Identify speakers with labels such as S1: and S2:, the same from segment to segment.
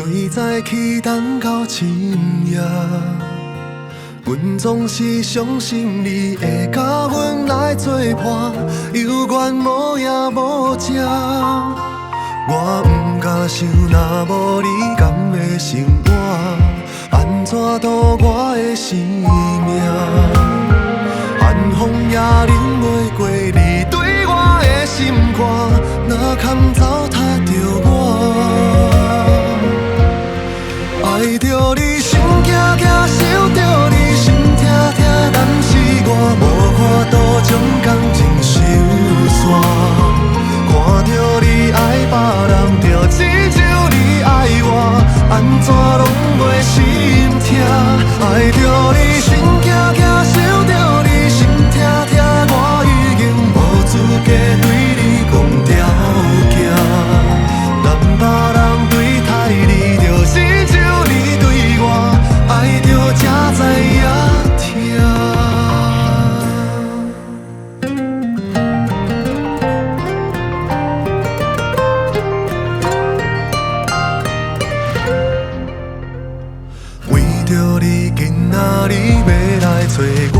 S1: 对在起等到深夜，阮总是相信你会甲阮来作伴，犹原无影无迹。我不敢想，若无你甘的生活，安怎度我的生命？寒风也忍袂过你对我的心肝，哪堪糟蹋着我？爱着你心惊惊，想着你心痛痛，但是我无法度将感情收煞。看着你爱别人，就亲像你爱我，安怎拢袂心痛？爱着你心惊惊，想着你心痛痛，我已经无资格对你讲条件。但别人对待你，就亲像你对我，爱着才知影痛。着你今仔日要来找我，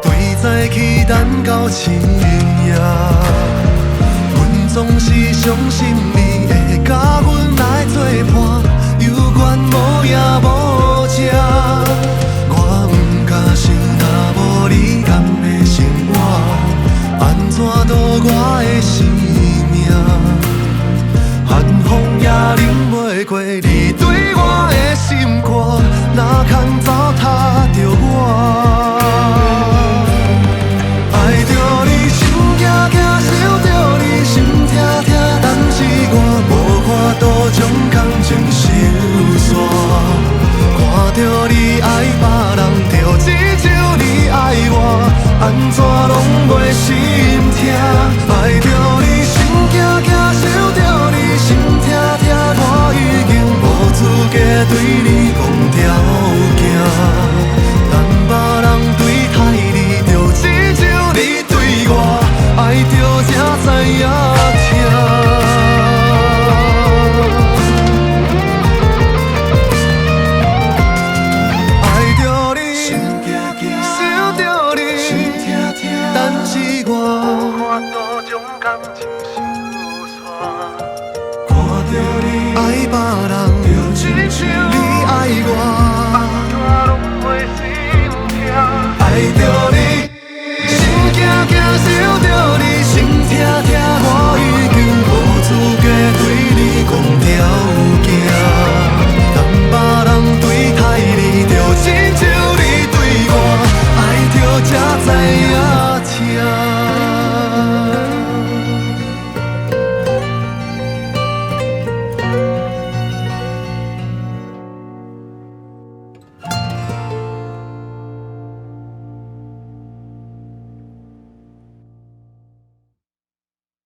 S1: 对早起等到深夜。阮总是相信你会甲阮来作伴，犹原无影无迹。我不敢想，若无你甘的生活，安怎度我的生命？寒风也忍袂过你对我的心肝，哪堪糟蹋着我？爱着你心惊惊，想着你心痛痛，但是我无法度将感情收煞。看着你爱别人，就亲像你爱我，安怎拢袂心痛？爱着你心惊惊，想着你心痛痛，我已经无资格对你讲条件。但别人对待你，就亲像你对我，爱着才知影痛。爱着你，想着你，但是我无法度将感情收煞。看着你爱别人，就亲像你爱我。